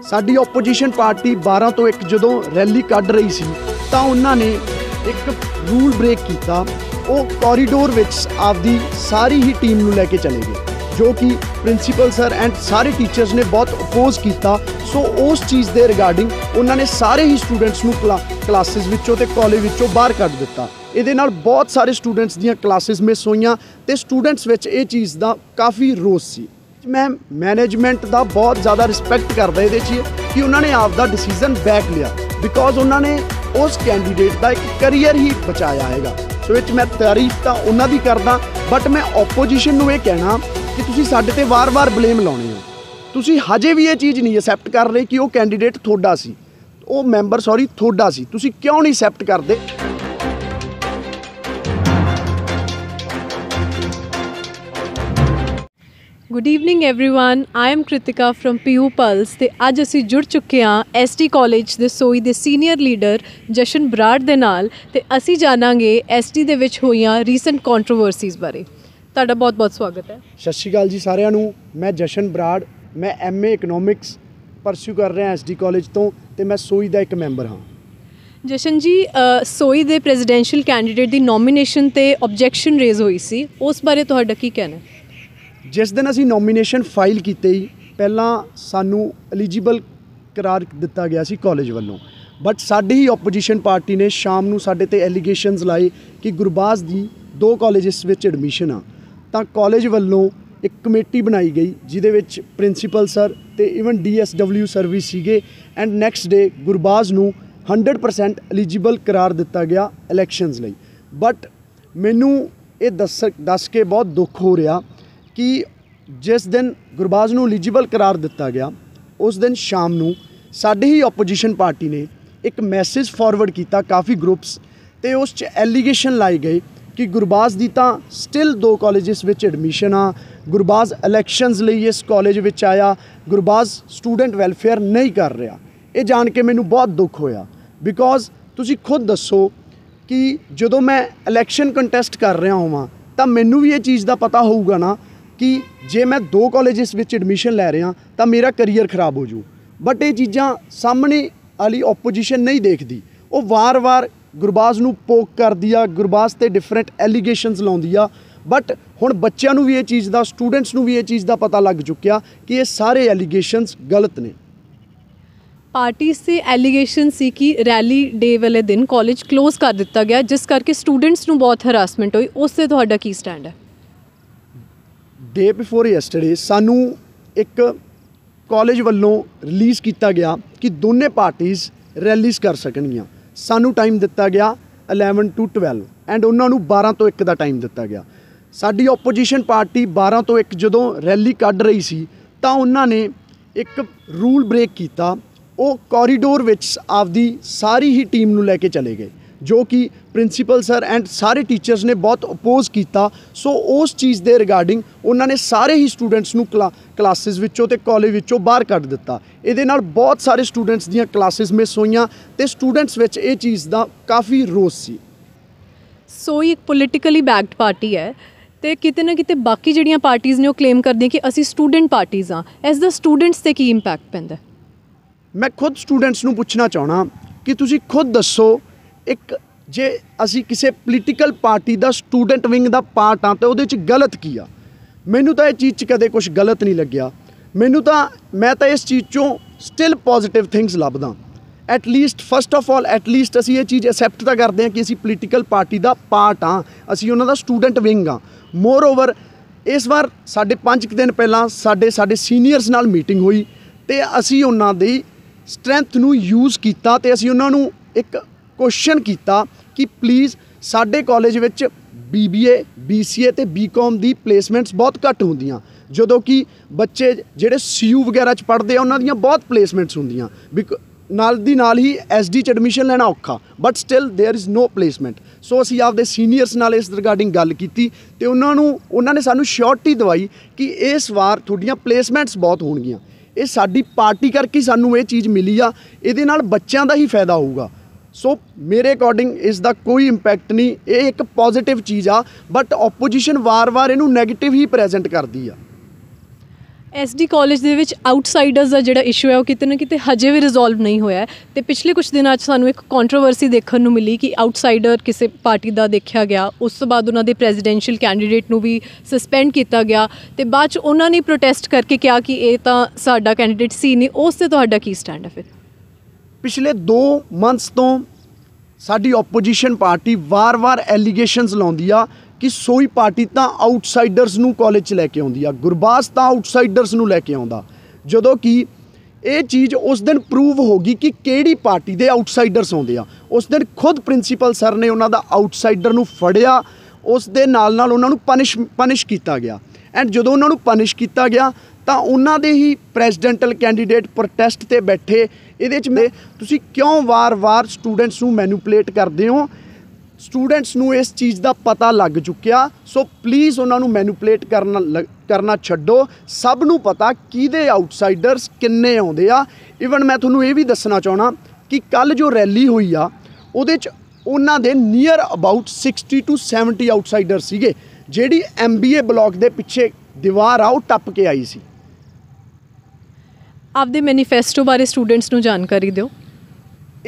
ਸਾਡੀ opposition party 12 ਤੋਂ 1 ਜਦੋਂ ਰੈਲੀ ਕੱਢ ਰਹੀ ਸੀ ਤਾਂ ਉਹਨਾਂ ਨੇ ਇੱਕ ਰੂਲ ਬ੍ਰੇਕ ਕੀਤਾ। ਉਹ ਕੋਰੀਡੋਰ ਵਿੱਚ ਆਪਦੀ ਸਾਰੀ ਹੀ ਟੀਮ ਨੂੰ ਲੈ ਕੇ ਚਲੇ ਗਏ, ਜੋ ਕਿ ਪ੍ਰਿੰਸੀਪਲ ਸਰ ਐਂਡ ਸਾਰੇ ਟੀਚਰਸ ਨੇ ਬਹੁਤ ਅਪੋਜ਼ ਕੀਤਾ। ਸੋ ਉਸ ਚੀਜ਼ ਦੇ ਰਿਗਾਰਡਿੰਗ ਉਹਨਾਂ ਨੇ ਸਾਰੇ ਹੀ ਸਟੂਡੈਂਟਸ ਨੂੰ ਕਲਾਸਿਸ ਵਿੱਚੋਂ ਤੇ ਕਾਲਜ ਵਿੱਚੋਂ ਬਾਹਰ ਕੱਢ ਦਿੱਤਾ। ਇਹਦੇ ਨਾਲ ਬਹੁਤ ਸਾਰੇ ਸਟੂਡੈਂਟਸ ਦੀਆਂ ਕਲਾਸਿਸ ਮਿਸ ਹੋਈਆਂ ਤੇ ਸਟੂਡੈਂਟਸ ਵਿੱਚ ਇਹ ਚੀਜ਼ ਦਾ ਕਾਫੀ ਰੋਸ ਸੀ। ਮੈਂ ਮੈਨੇਜਮੈਂਟ ਦਾ ਬਹੁਤ ਜ਼ਿਆਦਾ ਰਿਸਪੈਕਟ ਕਰਦਾ ਇਹਦੇ 'ਚ ਕਿ ਉਹਨਾਂ ਨੇ ਆਪ ਦਾ ਡਿਸੀਜ਼ਨ ਬੈਕ ਲਿਆ, ਬਿਕੋਜ਼ ਉਹਨਾਂ ਨੇ ਉਸ ਕੈਂਡੀਡੇਟ ਦਾ ਇੱਕ ਕਰੀਅਰ ਹੀ ਬਚਾਇਆ ਹੈਗਾ। ਸੋ ਇਹ 'ਚ ਮੈਂ ਤਾਰੀਫ ਤਾਂ ਉਹਨਾਂ ਦੀ ਕਰਦਾ, ਬਟ ਮੈਂ ਓਪੋਜੀਸ਼ਨ ਨੂੰ ਇਹ ਕਹਿਣਾ ਕਿ ਤੁਸੀਂ ਸਾਡੇ ਤੇ ਵਾਰ-ਵਾਰ ਬਲੇਮ ਲਾਉਣੇ ਹੋ। ਤੁਸੀਂ ਹਜੇ ਵੀ ਇਹ ਚੀਜ਼ ਨਹੀਂ ਐਕਸੈਪਟ ਕਰ ਰਹੇ ਕਿ ਉਹ ਕੈਂਡੀਡੇਟ ਤੁਹਾਡਾ ਸੀ, ਉਹ ਮੈਂਬਰ ਤੁਹਾਡਾ ਸੀ। ਤੁਸੀਂ ਕਿਉਂ ਨਹੀਂ ਐਕਸੈਪਟ ਕਰਦੇ? Good evening everyone, I am Kritika from PU pulse. तो अज असी जुड़ चुके हाँ ST कॉलेज के सोई के सीनियर लीडर जशन बराड़ दे नाल ते असी जानांगे ST दे विच होईयां रीसेंट कॉन्ट्रोवर्सीज़ बारे। तुहाडा बहुत बहुत स्वागत है। सत श्री अकाल जी सारिਆਂ ਨੂੰ। मैं जशन बराड़, मैं MA इकनॉमिक्स परस्यू कर रहा ST कॉलेज तो मैं सोई का एक मैंबर हाँ। जशन जी, सोई दे प्रेजिडेंशियल कैंडीडेट की नॉमिनेशन ते ऑब्जेक्शन रेज हुई सी, उस बारे तुहाडा की कहना है? जिस दिन असी नॉमिनेशन फाइल कीते ही पहला सानू एलिजिबल करार दिता गया सी कॉलेज वालों, but sari he opposition party ने शाम नू साडे ते एलीगेशनस लाए कि गुरबाज दी 2 कॉलेजेस विच एडमिशन आ। तां कॉलेज वालों एक कमेटी बनाई गई जिहदे विच प्रिंसीपल सर ते इवन DSW सर भी सीगे एंड नैक्सट डे गुरबाज नू 100% एलिजिबल करार दिता गया इलैक्शनस लई। बट मैनू ये दस के बहुत दुख हो रहा कि जिस दिन गुरबाज नू एलिजिबल करार दिता गया उस दिन शाम नू साडी ही ओपोजिशन पार्टी ने एक मैसेज फॉरवर्ड किया काफ़ी ग्रुप्स ते उस च एलीगेशन लाए गए कि गुरबाज दी तां स्टिल 2 कॉलेजेस विच एडमिशन आ, गुरबाज इलैक्शनस लई इस कॉलेज विच आया, गुरबाज स्टूडेंट वैलफेयर नहीं कर रहा। ये जान के मैनू बहुत दुख होया, बिकॉज तुसी खुद दसो कि जदों मैं इलैक्शन कंटेस्ट कर रहा होवां तां मैनू भी ये चीज़ का पता होऊगा ना कि जे मैं 2 कॉलेजेस विच एडमिशन लै रहा तो मेरा करियर खराब हो जू। बट ये चीज़ां सामने वाली ओपोजिशन नहीं देखती, वो वार वार गुरबाज नू पोक कर दिया, गुरबाज ते डिफरेंट एलीगेशनस लाउंदी आ। बट हुण बच्चों नू भी ये चीज़ का, स्टूडेंट्स नू भी ये चीज़ का पता लग चुकिया कि ये सारे एलीगेशनस गलत ने। पार्टी से एलीगेशन सी कि रैली डे वाले दिन कॉलेज क्लोज कर दिता गया जिस करके स्टूडेंट्स नू बहुत हरासमेंट हुई, उससे तुहाडा की स्टैंड है? डे बिफोर यस्टरडे सानू एक कॉलेज वालों रिलीज़ किया गया कि दोने पार्टीज़ रैलीज़ कर सकणगियां। सानू टाइम दिता गया 11 to 12 एंड उन्होंने 12 तो 1 का टाइम दिता गया। साडी ओपोजिशन पार्टी 12 तो 1 जदों रैली कढ़ रही सी तां उन्होंने एक रूल ब्रेक किया। वो कोरीडोर विच आपदी सारी ही टीम नू लैके चले गए, जो कि प्रिंसीपल सर एंड सारे टीचर्स ने बहुत अपोज किया। सो उस चीज़ के रिगार्डिंग उन्होंने सारे ही स्टूडेंट्स नू क्लासिस विचों ते कॉलेज विचों बाहर कढ़ दिता। ये नाल बहुत सारे स्टूडेंट्स दियां क्लासिस मिस होईयां ते स्टूडेंट्स विच ये चीज़ का काफ़ी रोस सी। सोई एक पोलिटिकली बैक्ड पार्टी है तो किते ना किते बाकी जिहड़ियां पार्टीज़ ने वो क्लेम करदियां कि असी स्टूडेंट पार्टीज़ हाँ। एज द स्टूडेंट्स ते की इंपैक्ट पैंदा? मैं खुद स्टूडेंट्स नू पुछना चाहना कि तुसी खुद दसो, एक जे असी किसी पोलीटिकल पार्टी का स्टूडेंट विंग का पार्ट हाँ तो उहदे च गलत की आ? मैनू तो इस चीज़ च कदे कुछ गलत नहीं लग्या। मैं तो इस चीज़ चों स्टिल पॉजिटिव थिंग्स लभदा। At least first of all at least असी ये चीज़ एक्सैप्ट तो करते हैं कि असी पोलीटिकल पार्टी का पार्ट हाँ, असी उन्हां दा स्टूडेंट विंग हाँ। मोर ओवर इस बार साढ़े 5 दिन पहला साढ़े सीनीयर्स नाल मीटिंग हुई तो असी उन्हां दी स्ट्रेंथ नू यूज़ किया ते असी उन्हां नू एक क्वेश्चन किया कि प्लीज़ साडे कॉलेज विच BBA BCA ते BCom दी प्लेसमेंट्स बहुत घट होंदियां, जदों कि बच्चे जिहड़े CU वगैरह च पढ़ते हैं उन्हां दियां बहुत प्लेसमेंट्स होंदियां। नाल ही SD च एडमिशन लेना औखा, but still there is no placement. So असी आपदे सीनीयर्स नाल इस रिगार्डिंग गल कीती ते उन्होंने सानू श्योरिटी दवाई कि इस वार तुहाडीआं प्लेसमेंट्स बहुत होणगीआं। ये साडी पार्टी करके सानू ये चीज़ मिली आ, इहदे नाल बच्चों का ही फायदा होऊगा। सो मेरे अकॉर्डिंग इसका कोई इंपैक्ट नहीं, ये एक पॉजिटिव चीज़ आ। बट ओपोजिशन वार वार इनू नैगेटिव ही प्रेजेंट करती आ। ਐਸਡੀ ਕਾਲਜ ਦੇ ਵਿੱਚ ਆਊਟਸਾਈਡਰਸ ਦਾ ਜਿਹੜਾ ਇਸ਼ੂ ਹੈ ਉਹ ਕਿਤੇ ਨਾ ਕਿਤੇ ਹਜੇ ਵੀ ਰਿਜ਼ੋਲਵ ਨਹੀਂ ਹੋਇਆ ਤੇ ਪਿਛਲੇ ਕੁਝ ਦਿਨਾਂ 'ਚ ਸਾਨੂੰ ਇੱਕ ਕੰਟਰੋਵਰਸੀ ਦੇਖਣ ਨੂੰ ਮਿਲੀ ਕਿ ਆਊਟਸਾਈਡਰ ਕਿਸੇ ਪਾਰਟੀ ਦਾ ਦੇਖਿਆ ਗਿਆ, ਉਸ ਤੋਂ ਬਾਅਦ ਉਹਨਾਂ ਦੇ ਪ੍ਰੈਜ਼ੀਡੈਂਸ਼ੀਅਲ ਕੈਂਡੀਡੇਟ ਨੂੰ ਵੀ ਸਸਪੈਂਡ ਕੀਤਾ ਗਿਆ ਤੇ ਬਾਅਦ 'ਚ ਉਹਨਾਂ ਨੇ ਪ੍ਰੋਟੈਸਟ ਕਰਕੇ ਕਿਹਾ ਕਿ ਇਹ ਤਾਂ ਸਾਡਾ ਕੈਂਡੀਡੇਟ ਸੀ ਨਹੀਂ। ਉਸ 'ਤੇ ਤੁਹਾਡਾ ਕੀ ਸਟੈਂਡ ਹੈ ਫਿਰ? ਪਿਛਲੇ 2 ਮੰਥਸ ਤੋਂ ਸਾਡੀ ਓਪੋਜੀਸ਼ਨ ਪਾਰਟੀ ਵਾਰ-ਵਾਰ ਐਲੀਗੇਸ਼ਨਸ ਲਾਉਂਦੀ ਆ ਕਿ ਸੋਈ ਪਾਰਟੀ ਤਾਂ ਆਊਟਸਾਈਡਰਸ ਨੂੰ ਕਾਲਜ 'ਚ ਲੈ ਕੇ ਆਉਂਦੀ ਆ, ਗੁਰਬਾਜ਼ ਤਾਂ ਆਊਟਸਾਈਡਰਸ ਨੂੰ ਲੈ ਕੇ ਆਉਂਦਾ, ਜਦੋਂ ਕਿ ਇਹ ਚੀਜ਼ ਉਸ ਦਿਨ ਪ੍ਰੂਵ ਹੋ ਗਈ ਕਿ ਕਿਹੜੀ ਪਾਰਟੀ ਦੇ ਆਊਟਸਾਈਡਰਸ ਆਉਂਦੇ ਆ। ਉਸ ਦਿਨ ਖੁਦ ਪ੍ਰਿੰਸੀਪਲ ਸਰ ਨੇ ਉਹਨਾਂ ਦਾ ਆਊਟਸਾਈਡਰ ਨੂੰ ਫੜਿਆ, ਉਸ ਦੇ ਨਾਲ ਉਹਨਾਂ ਨੂੰ ਪਨਿਸ਼ ਕੀਤਾ ਗਿਆ ਐਂਡ ਜਦੋਂ ਉਹਨਾਂ ਨੂੰ ਪਨਿਸ਼ ਕੀਤਾ ਗਿਆ ਤਾਂ ਉਹਨਾਂ ਦੇ ਹੀ ਪ੍ਰੈਜ਼ੀਡੈਂਟਲ ਕੈਂਡੀਡੇਟ ਪ੍ਰੋਟੈਸਟ 'ਤੇ ਬੈਠੇ। ਇਹਦੇ 'ਚ ਤੁਸੀਂ ਕਿਉਂ ਵਾਰ-ਵਾਰ ਸਟੂਡੈਂਟਸ ਨੂੰ ਮੈਨੂਪਲੇਟ ਕਰਦੇ ਹੋ? ਸਟੂਡੈਂਟਸ ਨੂੰ ਇਸ ਚੀਜ਼ ਦਾ ਪਤਾ ਲੱਗ ਚੁੱਕਿਆ, ਸੋ ਪਲੀਜ਼ ਉਹਨਾਂ ਨੂੰ ਮੈਨੂਪਲੇਟ ਕਰਨਾ ਛੱਡੋ। ਸਭ ਨੂੰ ਪਤਾ ਕਿਹਦੇ ਆਊਟਸਾਈਡਰਸ ਕਿੰਨੇ ਆਉਂਦੇ ਆ। ਇਵਨ ਮੈਂ ਤੁਹਾਨੂੰ ਇਹ ਵੀ ਦੱਸਣਾ ਚਾਹਣਾ ਕਿ ਕੱਲ੍ਹ ਜੋ ਰੈਲੀ ਹੋਈ ਆ ਉਹਦੇ 'ਚ ਉਹਨਾਂ ਦੇ ਨੀਅਰ ਅਬਾਊਟ 60 to 70 ਆਊਟਸਾਈਡਰ ਸੀਗੇ। ਜਿਹੜੀ MBA ਬਲਾਕ ਦੇ ਪਿੱਛੇ ਦੀਵਾਰ ਆ ਉਹ ਟੱਪ ਕੇ ਆਈ ਸੀ। ਆਪਦੇ ਮੈਨੀਫੈਸਟੋ ਬਾਰੇ ਸਟੂਡੈਂਟਸ ਨੂੰ ਜਾਣਕਾਰੀ ਦਿਓ।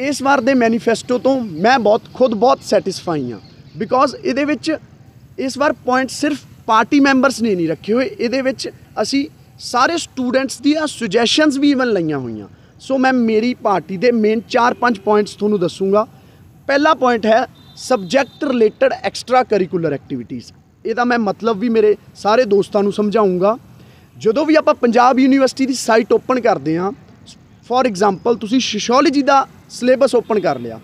ਇਸ ਵਾਰ ਦੇ ਮੈਨੀਫੈਸਟੋ ਤੋਂ ਮੈਂ ਖੁਦ ਬਹੁਤ ਸੈਟਿਸਫਾਈ ਹਾਂ, ਬਿਕੋਜ਼ ਇਹਦੇ ਵਿੱਚ ਇਸ ਵਾਰ ਪੁਆਇੰਟ ਸਿਰਫ ਪਾਰਟੀ ਮੈਂਬਰਸ ਨੇ ਨਹੀਂ ਰੱਖੇ ਹੋਏ, ਇਹਦੇ ਵਿੱਚ ਅਸੀਂ ਸਾਰੇ ਸਟੂਡੈਂਟਸ ਦੀਆਂ ਸੁਜੈਸ਼ਨਸ ਵੀ ਇਵਨ ਲਈਆਂ ਹੋਈਆਂ। ਸੋ ਮੈਂ ਮੇਰੀ ਪਾਰਟੀ ਦੇ ਮੇਨ 4-5 ਪੁਆਇੰਟਸ ਤੁਹਾਨੂੰ ਦੱਸੂਗਾ। ਪਹਿਲਾ ਪੁਆਇੰਟ ਹੈ subject related extra curricular activities. ਇਹਦਾ ਮੈਂ ਮਤਲਬ ਵੀ ਮੇਰੇ ਸਾਰੇ ਦੋਸਤਾਂ ਨੂੰ ਸਮਝਾਊਂਗਾ। ਜਦੋਂ ਵੀ ਆਪਾਂ ਪੰਜਾਬ ਯੂਨੀਵਰਸਿਟੀ ਦੀ ਸਾਈਟ ਓਪਨ ਕਰਦੇ ਹਾਂ, ਫੋਰ ਐਗਜ਼ਾਮਪਲ ਤੁਸੀਂ ਸੋਸ਼ੀਓਲੋਜੀ ਦਾ ਸਿਲੇਬਸ ਓਪਨ ਕਰ ਲਿਆ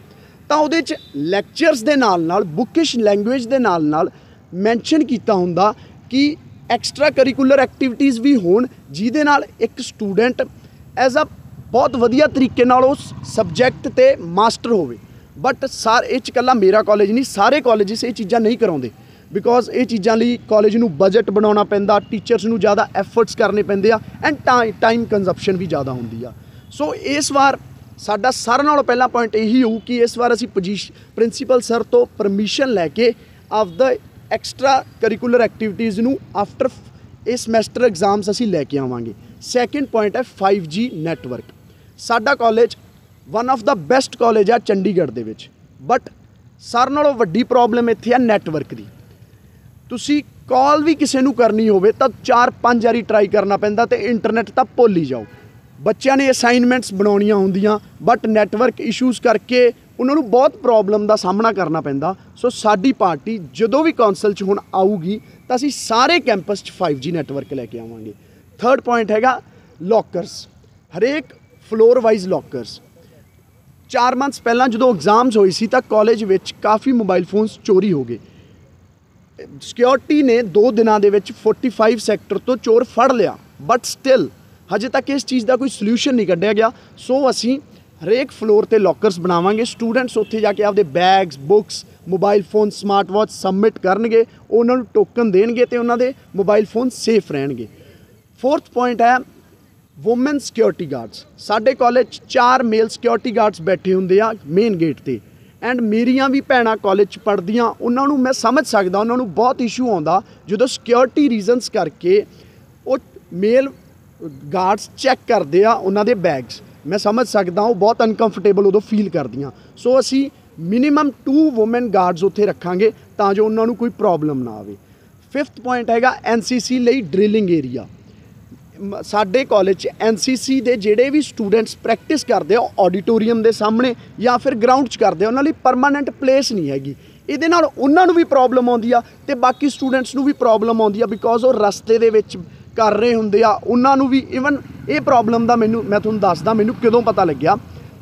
ਤਾਂ ਉਹਦੇ 'ਚ ਲੈਕਚਰਸ ਦੇ ਨਾਲ ਬੁੱਕਿਸ਼ ਲੈਂਗੁਏਜ ਦੇ ਨਾਲ ਮੈਂਸ਼ਨ ਕੀਤਾ ਹੁੰਦਾ ਕਿ ਐਕਸਟਰਾ ਕਰਿਕੂਲਰ ਐਕਟੀਵਿਟੀਜ਼ ਵੀ ਹੋਣ, ਜਿਹਦੇ ਨਾਲ ਇੱਕ ਸਟੂਡੈਂਟ ਐਜ਼ ਅ ਬਹੁਤ ਵਧੀਆ ਤਰੀਕੇ ਨਾਲ ਉਸ ਸਬਜੈਕਟ 'ਤੇ ਮਾਸਟਰ ਹੋਵੇ। ਬਟ ਇਹ 'ਚ ਇਕੱਲਾ ਮੇਰਾ ਕਾਲਜ ਨਹੀਂ, ਸਾਰੇ ਕਾਲਜਿਸ ਇਹ ਚੀਜ਼ਾਂ ਨਹੀਂ ਕਰਾਉਂਦੇ, ਬਿਕੋਜ਼ ਇਹ ਚੀਜ਼ਾਂ ਲਈ ਕਾਲਜ ਨੂੰ ਬਜਟ ਬਣਾਉਣਾ ਪੈਂਦਾ, ਟੀਚਰਸ ਨੂੰ ਜ਼ਿਆਦਾ ਐਫਰਟਸ ਕਰਨੇ ਪੈਂਦੇ ਆ ਐਂਡ ਟਾਈਮ ਕੰਜ਼ੰਪਸ਼ਨ ਵੀ ਜ਼ਿਆਦਾ ਹੁੰਦੀ ਆ। ਸੋ ਇਸ ਵਾਰ ਸਾਡਾ ਸਾਰਿਆਂ ਨਾਲੋਂ ਪਹਿਲਾ ਪੁਆਇੰਟ ਇਹੀ ਹੋਊ ਕਿ ਇਸ ਵਾਰ ਅਸੀਂ ਪ੍ਰਿੰਸੀਪਲ ਸਰ ਤੋਂ ਪਰਮਿਸ਼ਨ ਲੈ ਕੇ ਆਪਦਾ ਐਕਸਟਰਾ ਕਰਿਕੂਲਰ ਐਕਟੀਵਿਟੀਜ਼ ਨੂੰ ਆਫਟਰ ਇਸ ਸਮੈਸਟਰ ਐਗਜ਼ਾਮਸ ਅਸੀਂ ਲੈ ਕੇ ਆਵਾਂਗੇ। ਸੈਕਿੰਡ ਪੁਆਇੰਟ ਹੈ 5G ਨੈਟਵਰਕ। ਸਾਡਾ college one of the best college ਆ ਚੰਡੀਗੜ੍ਹ ਦੇ ਵਿੱਚ, ਬਟ ਸਾਰਿਆਂ ਨਾਲੋਂ ਵੱਡੀ ਪ੍ਰੋਬਲਮ ਇੱਥੇ ਆ ਨੈਟਵਰਕ ਦੀ। ਤੁਸੀਂ ਕਾਲ ਵੀ ਕਿਸੇ ਨੂੰ ਕਰਨੀ ਹੋਵੇ ਤਾਂ 4-5 ਵਾਰੀ ਟਰਾਈ ਕਰਨਾ ਪੈਂਦਾ ਤੇ ਇੰਟਰਨੈਟ ਤਾਂ ਭੁੱਲ ਹੀ ਜਾਓ। ਬੱਚਿਆਂ ਨੇ ਅਸਾਈਨਮੈਂਟਸ ਬਣਾਉਣੀਆਂ ਹੁੰਦੀਆਂ ਬਟ ਨੈਟਵਰਕ ਇਸ਼ੂਜ਼ ਕਰਕੇ ਉਹਨਾਂ ਨੂੰ ਬਹੁਤ ਪ੍ਰੋਬਲਮ ਦਾ ਸਾਹਮਣਾ ਕਰਨਾ ਪੈਂਦਾ। ਸੋ ਸਾਡੀ ਪਾਰਟੀ ਜਦੋਂ ਵੀ ਕੌਂਸਲ 'ਚ ਹੁਣ ਆਊਗੀ ਤਾਂ ਅਸੀਂ ਸਾਰੇ ਕੈਂਪਸ 'ਚ 5G ਨੈਟਵਰਕ ਲੈ ਕੇ ਆਵਾਂਗੇ। ਥਰਡ ਪੁਆਇੰਟ ਹੈਗਾ ਲੌਕਰਸ, ਹਰੇਕ ਫਲੋਰ ਵਾਈਜ਼ ਲੌਕਰਸ। 4 ਮੰਥਸ ਪਹਿਲਾਂ ਜਦੋਂ ਐਗਜ਼ਾਮਸ ਹੋਈ ਸੀ ਤਾਂ ਕਾਲਜ ਵਿੱਚ ਕਾਫੀ ਮੋਬਾਈਲ ਫੋਨਸ ਚੋਰੀ ਹੋ ਗਏ। ਸਿਕਿਉਰਿਟੀ ਨੇ 2 ਦਿਨਾਂ ਦੇ ਵਿੱਚ 45 ਸੈਕਟਰ ਤੋਂ ਚੋਰ ਫੜ ਲਿਆ, ਬਟ ਸਟਿਲ ਹਜੇ ਤੱਕ ਇਸ ਚੀਜ਼ ਦਾ ਕੋਈ ਸੋਲਿਊਸ਼ਨ ਨਹੀਂ ਕੱਢਿਆ ਗਿਆ। ਸੋ ਅਸੀਂ ਹਰੇਕ ਫਲੋਰ 'ਤੇ ਲੌਕਰਸ ਬਣਾਵਾਂਗੇ। ਸਟੂਡੈਂਟਸ ਉੱਥੇ ਜਾ ਕੇ ਆਪਦੇ bags, books, mobile phone, smart watch submit ਕਰਨਗੇ, ਉਹਨਾਂ ਨੂੰ ਟੋਕਨ ਦੇਣਗੇ ਤੇ ਉਹਨਾਂ ਦੇ ਮੋਬਾਈਲ ਫੋਨ ਸੇਫ ਰਹਿਣਗੇ। ਫੋਰਥ ਪੁਆਇੰਟ ਹੈ ਵੂਮਨ ਸਿਕਿਉਰਿਟੀ ਗਾਰਡਸ। ਸਾਡੇ ਕਾਲਜ 'ਚ 4 ਮੇਲ ਸਿਕਿਉਰਿਟੀ ਗਾਰਡਸ ਬੈਠੇ ਹੁੰਦੇ ਆ ਮੇਨ ਗੇਟ 'ਤੇ ਐਂਡ ਮੇਰੀਆਂ ਵੀ ਭੈਣਾਂ ਕਾਲਜ 'ਚ ਪੜ੍ਹਦੀਆਂ, ਉਹਨਾਂ ਨੂੰ ਮੈਂ ਸਮਝ ਸਕਦਾ, ਉਹਨਾਂ ਨੂੰ ਬਹੁਤ ਇਸ਼ੂ ਆਉਂਦਾ ਜਦੋਂ ਸਿਕਿਉਰਿਟੀ ਰੀਜ਼ਨਸ ਕਰਕੇ ਉਹ ਮੇਲ ਗਾਰਡਸ ਚੈੱਕ ਕਰਦੇ ਆ ਉਹਨਾਂ ਦੇ ਬੈਗਸ। ਮੈਂ ਸਮਝ ਸਕਦਾ ਉਹ ਬਹੁਤ ਅਨਕੰਫਰਟੇਬਲ ਉਦੋਂ ਫੀਲ ਕਰਦੀਆਂ। ਸੋ ਅਸੀਂ ਮਿਨੀਮਮ 2 ਵੂਮਨ ਗਾਰਡਸ ਉੱਥੇ ਰੱਖਾਂਗੇ ਤਾਂ ਜੋ ਉਹਨਾਂ ਨੂੰ ਕੋਈ ਪ੍ਰੋਬਲਮ ਨਾ ਆਵੇ। ਫਿਫਥ ਪੁਆਇੰਟ ਹੈਗਾ NCC ਲਈ ਡਰਿਲਿੰਗ ਏਰੀਆ। ਸਾਡੇ ਕਾਲਜ 'ਚ NCC ਦੇ ਜਿਹੜੇ ਵੀ ਸਟੂਡੈਂਟਸ ਪ੍ਰੈਕਟਿਸ ਕਰਦੇ ਆ ਉਹ ਆਡੀਟੋਰੀਅਮ ਦੇ ਸਾਹਮਣੇ ਜਾਂ ਫਿਰ ਗਰਾਊਂਡ 'ਚ ਕਰਦੇ ਆ, ਉਹਨਾਂ ਲਈ ਪਰਮਾਨੈਂਟ ਪਲੇਸ ਨਹੀਂ ਹੈਗੀ। ਇਹਦੇ ਨਾਲ ਉਹਨਾਂ ਨੂੰ ਵੀ ਪ੍ਰੋਬਲਮ ਆਉਂਦੀ ਆ ਤੇ ਬਾਕੀ ਸਟੂਡੈਂਟਸ ਨੂੰ ਵੀ ਪ੍ਰੋਬਲਮ ਆਉਂਦੀ ਆ, ਬਿਕੋਜ਼ ਉਹ ਰਸਤੇ ਦੇ ਵਿੱਚ ਕਰ ਰਹੇ ਹੁੰਦੇ ਆ, ਉਹਨਾਂ ਨੂੰ ਵੀ। ਇਵਨ ਇਹ ਪ੍ਰੋਬਲਮ ਦਾ ਮੈਂ ਤੁਹਾਨੂੰ ਦੱਸਦਾ ਮੈਨੂੰ ਕਦੋਂ ਪਤਾ ਲੱਗਿਆ।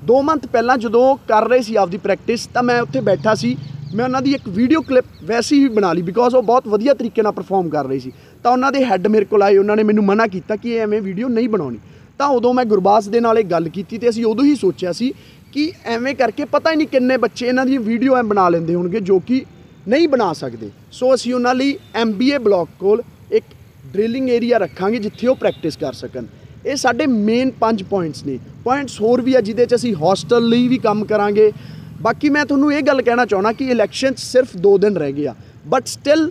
2 ਮੰਥ ਪਹਿਲਾਂ ਜਦੋਂ ਕਰ ਰਹੇ ਸੀ ਆਪਦੀ ਪ੍ਰੈਕਟਿਸ ਤਾਂ ਮੈਂ ਉੱਥੇ ਬੈਠਾ ਸੀ, ਮੈਂ ਉਹਨਾਂ ਦੀ ਇੱਕ ਵੀਡੀਓ ਕਲਿੱਪ ਵੈਸੇ ਹੀ ਬਣਾ ਲਈ ਬਿਕੋਜ਼ ਉਹ ਬਹੁਤ ਵਧੀਆ ਤਰੀਕੇ ਨਾਲ ਪਰਫਾਰਮ ਕਰ ਰਹੀ ਸੀ। ਤਾਂ ਉਹਨਾਂ ਦੇ ਹੈੱਡ ਮੇਰੇ ਕੋਲ ਆਏ, ਉਹਨਾਂ ਨੇ ਮੈਨੂੰ ਮਨਾ ਕੀਤਾ ਕਿ ਇਹ ਐਵੇਂ ਵੀਡੀਓ ਨਹੀਂ ਬਣਾਉਣੀ। ਤਾਂ ਉਦੋਂ ਮੈਂ ਗੁਰਬਾਜ਼ ਦੇ ਨਾਲ ਇਹ ਗੱਲ ਕੀਤੀ ਤੇ ਅਸੀਂ ਉਦੋਂ ਹੀ ਸੋਚਿਆ ਸੀ ਕਿ ਐਵੇਂ ਕਰਕੇ ਪਤਾ ਹੀ ਨਹੀਂ ਕਿੰਨੇ ਬੱਚੇ ਇਹਨਾਂ ਦੀ ਵੀਡੀਓ ਐ ਬਣਾ ਲੈਂਦੇ ਹੋਣਗੇ ਜੋ ਕਿ ਨਹੀਂ ਬਣਾ ਸਕਦੇ। ਸੋ ਅਸੀਂ ਉਹਨਾਂ ਲਈ MBA ਬਲਾਕ ਕੋਲ ਇੱਕ ਡਰਿਲਿੰਗ ਏਰੀਆ ਰੱਖਾਂਗੇ ਜਿੱਥੇ ਉਹ ਪ੍ਰੈਕਟਿਸ ਕਰ ਸਕਣ। ਇਹ ਸਾਡੇ ਮੇਨ 5 ਪੁਆਇੰਟਸ ਨੇ। ਪੁਆਇੰਟਸ ਹੋਰ ਵੀ ਆ ਜਿਹਦੇ 'ਚ ਅਸੀਂ ਹੋਸਟਲ ਲਈ ਵੀ ਕੰਮ ਕਰਾਂਗੇ। ਬਾਕੀ ਮੈਂ ਤੁਹਾਨੂੰ ਇਹ ਗੱਲ ਕਹਿਣਾ ਚਾਹੁੰਦਾ ਕਿ ਇਲੈਕਸ਼ਨ 'ਚ ਸਿਰਫ 2 ਦਿਨ ਰਹਿ ਗਏ ਆ, ਬਟ ਸਟਿਲ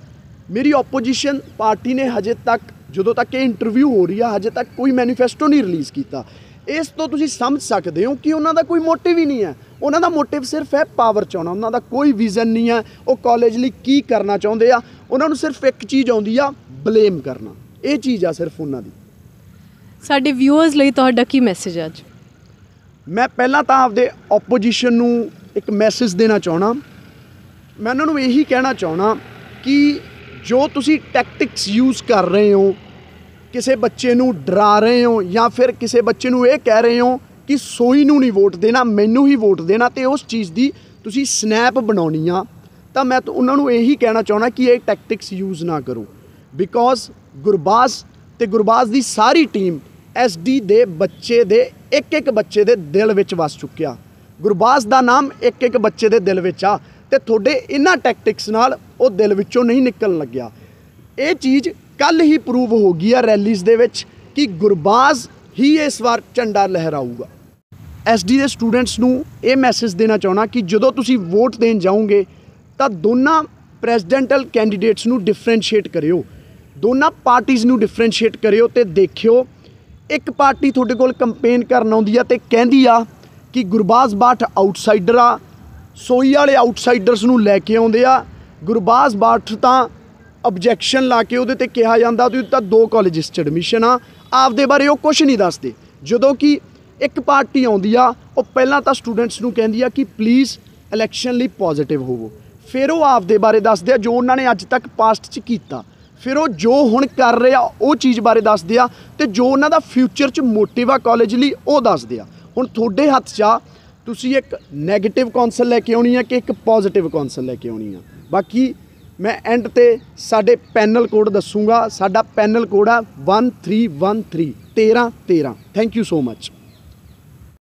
ਮੇਰੀ ਓਪੋਜੀਸ਼ਨ ਪਾਰਟੀ ਨੇ ਹਜੇ ਤੱਕ ਜਦੋਂ ਤੱਕ ਇਹ ਇੰਟਰਵਿਊ ਹੋ ਰਹੀ ਆ ਹਜੇ ਤੱਕ ਕੋਈ ਮੈਨੀਫੈਸਟੋ ਨਹੀਂ ਰਿਲੀਜ਼ ਕੀਤਾ। ਇਸ ਤੋਂ ਤੁਸੀਂ ਸਮਝ ਸਕਦੇ ਹੋ ਕਿ ਉਹਨਾਂ ਦਾ ਕੋਈ ਮੋਟਿਵ ਹੀ ਨਹੀਂ ਹੈ। ਉਹਨਾਂ ਦਾ ਮੋਟਿਵ ਸਿਰਫ ਹੈ ਪਾਵਰ ਚਾਹੁੰਣਾ, ਉਹਨਾਂ ਦਾ ਕੋਈ ਵਿਜ਼ਨ ਨਹੀਂ ਹੈ ਉਹ ਕਾਲਜ ਲਈ ਕੀ ਕਰਨਾ ਚਾਹੁੰਦੇ ਆ। ਉਹਨਾਂ ਨੂੰ ਸਿਰਫ ਇੱਕ ਚੀਜ਼ ਆਉਂਦੀ ਆ, ਬਲੇਮ ਕਰਨਾ। ਇਹ ਚੀਜ਼ ਆ ਸਿਰਫ ਉਹਨਾਂ ਦੀ। ਸਾਡੇ ਵਿਊਅਰਸ ਲਈ ਤੁਹਾਡਾ ਕੀ ਮੈਸੇਜ ਅੱਜ? ਮੈਂ ਪਹਿਲਾਂ ਤਾਂ ਆਪਦੇ ਆਪੋਜੀਸ਼ਨ ਨੂੰ ਇੱਕ ਮੈਸੇਜ ਦੇਣਾ ਚਾਹੁੰਦਾ। ਮੈਂ ਉਹਨਾਂ ਨੂੰ ਇਹੀ ਕਹਿਣਾ ਚਾਹੁੰਦਾ ਕਿ ਜੋ ਤੁਸੀਂ ਟੈਕਟਿਕਸ ਯੂਜ਼ ਕਰ ਰਹੇ ਹੋ, ਕਿਸੇ ਬੱਚੇ ਨੂੰ ਡਰਾ ਰਹੇ ਹੋ ਜਾਂ ਫਿਰ ਕਿਸੇ ਬੱਚੇ ਨੂੰ ਇਹ ਕਹਿ ਰਹੇ ਹੋ ਕਿ ਸੋਈ ਨੂੰ ਨਹੀਂ ਵੋਟ ਦੇਣਾ, ਮੈਨੂੰ ਹੀ ਵੋਟ ਦੇਣਾ, ਤੇ ਉਸ ਚੀਜ਼ ਦੀ ਤੁਸੀਂ ਸਨੈਪ ਬਣਾਉਣੀ ਆ, ਤਾਂ ਮੈਂ ਉਹਨਾਂ ਨੂੰ ਇਹੀ ਕਹਿਣਾ ਚਾਹੁੰਦਾ ਕਿ ਇਹ ਟੈਕਟਿਕਸ ਯੂਜ਼ ਨਾ ਕਰੋ। Because Gurbaz the sorry team SD ਦੇ ਬੱਚੇ ਦੇ ਇੱਕ ਬੱਚੇ ਦੇ ਦਿਲ ਵਿੱਚ ਵਸ ਚੁੱਕਿਆ। ਗੁਰਬਾਜ਼ ਦਾ ਨਾਮ ਇੱਕ ਬੱਚੇ ਦੇ ਦਿਲ ਵਿੱਚ ਆ, ਤੇ ਤੁਹਾਡੇ ਇਹਨਾਂ ਟੈਕਟਿਕਸ ਨਾਲ ਉਹ ਦਿਲ ਵਿੱਚੋਂ ਨਹੀਂ ਨਿਕਲਣ ਲੱਗਿਆ। ਇਹ ਚੀਜ਼ ਕੱਲ੍ਹ ਹੀ ਪ੍ਰੂਵ ਹੋ ਗਈ ਆ ਰੈਲੀਜ਼ ਦੇ ਵਿੱਚ ਕਿ ਗੁਰਬਾਜ਼ ਹੀ ਇਸ ਵਾਰ ਝੰਡਾ ਲਹਿਰਾਊਗਾ। SD ਦੇ ਸਟੂਡੈਂਟਸ ਨੂੰ ਇਹ ਮੈਸੇਜ ਦੇਣਾ ਚਾਹੁੰਦਾ ਕਿ ਜਦੋਂ ਤੁਸੀਂ ਵੋਟ ਦੇਣ ਜਾਓਗੇ ਤਾਂ ਦੋਨਾਂ ਪ੍ਰੈਜ਼ੀਡੈਂਟਲ ਕੈਂਡੀਡੇਟਸ ਨੂੰ ਡਿਫਰੈਂਸ਼ੀਏਟ ਕਰਿਓ, ਦੋਨਾਂ ਪਾਰਟੀਜ਼ ਨੂੰ ਡਿਫਰੈਂਸ਼ੀਏਟ ਕਰਿਓ, ਤੇ ਦੇਖਿਓ ਇੱਕ ਪਾਰਟੀ ਤੁਹਾਡੇ ਕੋਲ ਕੰਪੇਨ ਕਰਨ ਆਉਂਦੀ ਆ ਤੇ ਕਹਿੰਦੀ ਆ ਕਿ ਗੁਰਬਾਜ਼ ਬਾਠ ਆਊਟਸਾਈਡਰ ਆ, ਸੋਈ ਵਾਲੇ ਆਊਟਸਾਈਡਰਸ ਨੂੰ ਲੈ ਕੇ ਆਉਂਦੇ ਆ। ਗੁਰਬਾਜ਼ ਬਾਠ ਤਾਂ ਆਬਜੈਕਸ਼ਨ ਲਾ ਕੇ ਉਹਦੇ ਤੇ ਕਿਹਾ ਜਾਂਦਾ ਤੁਸੀਂ ਤਾਂ 2 ਕਾਲਜਿਸ 'ਚ ਐਡਮਿਸ਼ਨ ਆ, ਆਪਦੇ ਬਾਰੇ ਉਹ ਕੁਛ ਨਹੀਂ ਦੱਸਦੇ। ਜਦੋਂ ਕਿ ਇੱਕ ਪਾਰਟੀ ਆਉਂਦੀ ਆ ਉਹ ਪਹਿਲਾਂ ਤਾਂ ਸਟੂਡੈਂਟਸ ਨੂੰ ਕਹਿੰਦੀ ਆ ਕਿ ਪਲੀਜ਼ ਇਲੈਕਸ਼ਨ ਲਈ ਪੋਜ਼ਿਟਿਵ ਹੋਵੋ, ਫਿਰ ਉਹ ਆਪਦੇ ਬਾਰੇ ਦੱਸਦੇ ਆ ਜੋ ਉਹਨਾਂ ਨੇ ਅੱਜ ਤੱਕ ਪਾਸਟ 'ਚ ਕੀਤਾ, ਫਿਰ ਉਹ ਜੋ ਹੁਣ ਕਰ ਰਹੇ ਆ ਉਹ ਚੀਜ਼ ਬਾਰੇ ਦੱਸਦੇ ਆ, ਤੇ ਜੋ ਉਹਨਾਂ ਦਾ ਫਿਊਚਰ 'ਚ ਮੋਟਿਵ ਆ ਕਾਲਜ ਲਈ ਉਹ ਦੱਸਦੇ ਆ। ਹੁਣ ਤੁਹਾਡੇ ਹੱਥ 'ਚ ਆ, ਤੁਸੀਂ ਇੱਕ ਨੈਗੇਟਿਵ ਕੌਂਸਲ ਲੈ ਕੇ ਆਉਣੀ ਆ ਕਿ ਇੱਕ ਪੋਜ਼ਿਟਿਵ ਕੌਂਸਲ ਲੈ ਕੇ ਆਉਣੀ ਆ। ਬਾਕੀ ਮੈਂ ਐਂਡ ਤੇ ਸਾਡੇ ਪੈਨਲ ਕੋਡ ਦੱਸੂਗਾ। ਸਾਡਾ ਪੈਨਲ ਕੋਡ ਆ 1313 1313। Thank you so much.